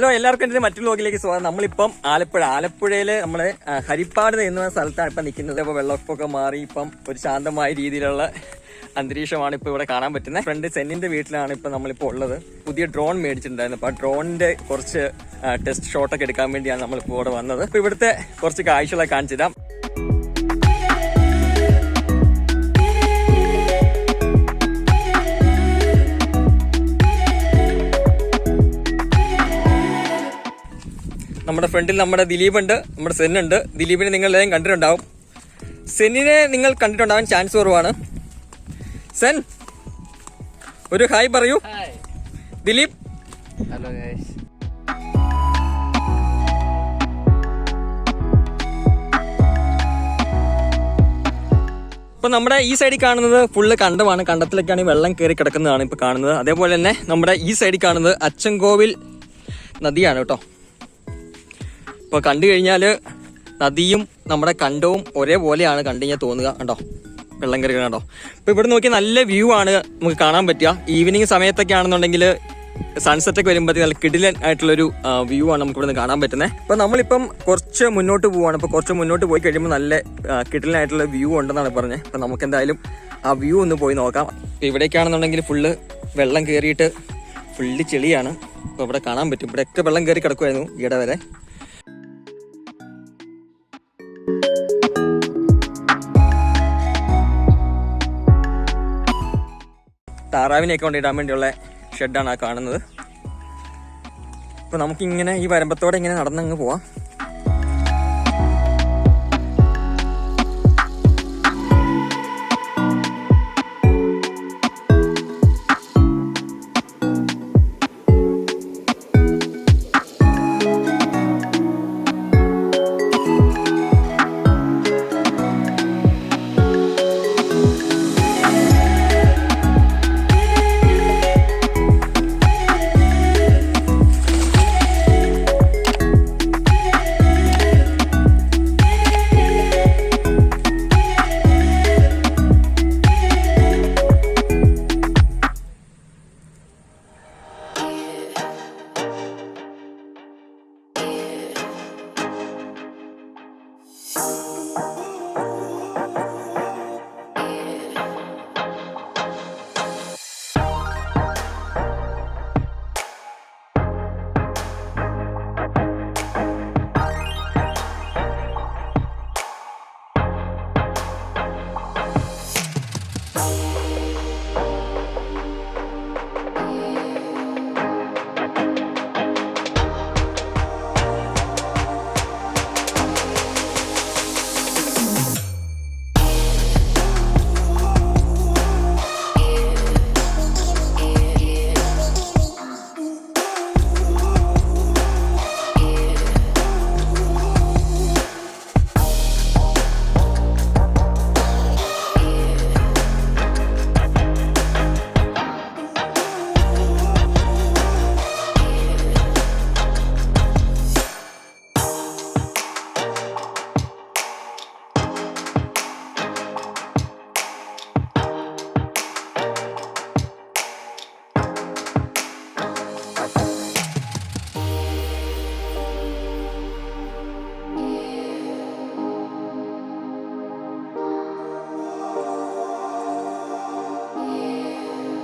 Hello, എല്ലാവർക്കും എൻ്റെ മറ്റൊരു വ്ലോഗിലേക്ക് സ്വാഗതം. നമ്മളിപ്പം ആലപ്പുഴയില് നമ്മള് ഹരിപ്പാട് എന്ന സ്ഥലത്താണ് ഇപ്പം നിൽക്കുന്നത്. ഇപ്പോൾ വെള്ളപ്പൊക്കെ മാറി ഇപ്പം ഒരു ശാന്തമായ രീതിയിലുള്ള അന്തരീക്ഷമാണ് ഇപ്പോൾ ഇവിടെ കാണാൻ പറ്റുന്നത്. ഫ്രണ്ട് സെന്നിന്റെ വീട്ടിലാണ് ഇപ്പം നമ്മളിപ്പോൾ ഉള്ളത്. പുതിയ ഡ്രോൺ മേടിച്ചിട്ടുണ്ടായിരുന്നു. അപ്പോൾ ആ ഡ്രോണിന്റെ കുറച്ച് ടെസ്റ്റ് ഷോട്ടൊക്കെ എടുക്കാൻ വേണ്ടിയാണ് നമ്മളിപ്പോൾ ഇവിടെ വന്നത്. അപ്പോൾ ഇവിടുത്തെ കുറച്ച് കാഴ്ചകളൊക്കെ കാണിച്ചു തരാം. നമ്മുടെ ഫ്രണ്ടിൽ നമ്മുടെ ദിലീപ് ഉണ്ട്, നമ്മുടെ സെൻ ഉണ്ട്. ദിലീപിനെ നിങ്ങൾ എല്ലാവരും കണ്ടിട്ടുണ്ടാവും. സെന്നിനെ നിങ്ങൾ കണ്ടിട്ടുണ്ടാവാൻ ചാൻസ് കുറവാണ്. സെൻ, ഒരു ഹായ് പറയൂ. Dileep, hello guys. ഇപ്പൊ നമ്മുടെ ഈ സൈഡിൽ കാണുന്നത് ഫുള്ള് കണ്ടമാണ്. കണ്ടത്തിലൊക്കെയാണ് വെള്ളം കയറി കിടക്കുന്നതാണ് ഇപ്പൊ കാണുന്നത്. അതേപോലെ തന്നെ നമ്മുടെ ഈ സൈഡിൽ കാണുന്നത് അച്ചൻകോവിൽ നദിയാണ് കേട്ടോ. ഇപ്പോൾ കണ്ടു കഴിഞ്ഞാൽ നദിയും നമ്മുടെ കണ്ടവും ഒരേപോലെയാണ് കണ്ടു കഴിഞ്ഞാൽ തോന്നുക. കണ്ടോ, വെള്ളം കയറി കണ്ടോ. ഇപ്പോൾ ഇവിടെ നോക്കിയാൽ നല്ല വ്യൂ ആണ് നമുക്ക് കാണാൻ പറ്റുക. ഈവനിങ് സമയത്തൊക്കെ ആണെന്നുണ്ടെങ്കിൽ സൺസെറ്റൊക്കെ വരുമ്പോഴത്തേക്ക് നല്ല കിടിലൻ ആയിട്ടുള്ളൊരു വ്യൂ ആണ് നമുക്ക് ഇവിടെ നിന്ന് കാണാൻ പറ്റുന്നത്. ഇപ്പോൾ നമ്മളിപ്പം കുറച്ച് മുന്നോട്ട് പോവുകയാണ്. ഇപ്പോൾ കുറച്ച് മുന്നോട്ട് പോയി കഴിയുമ്പോൾ നല്ല കിടിലനായിട്ടുള്ള വ്യൂ ഉണ്ടെന്നാണ് പറഞ്ഞത്. അപ്പോൾ നമുക്ക് എന്തായാലും ആ വ്യൂ ഒന്ന് പോയി നോക്കാം. ഇപ്പോൾ ഇവിടേക്കാണെന്നുണ്ടെങ്കിൽ ഫുള്ള് വെള്ളം കയറിയിട്ട് ഫുള്ള് ചെളിയാണ്. ഇപ്പോൾ ഇവിടെ കാണാൻ പറ്റും. ഇവിടെയൊക്കെ വെള്ളം കയറി കിടക്കുമായിരുന്നു ഈയിടെ വരെ. താറാവിനെയൊക്കെ കൊണ്ടിടാൻ വേണ്ടിയുള്ള ഷെഡാണ് ആ കാണുന്നത്. അപ്പോൾ നമുക്കിങ്ങനെ ഈ വരമ്പത്തോടെ ഇങ്ങനെ നടന്നങ്ങ് പോവാം.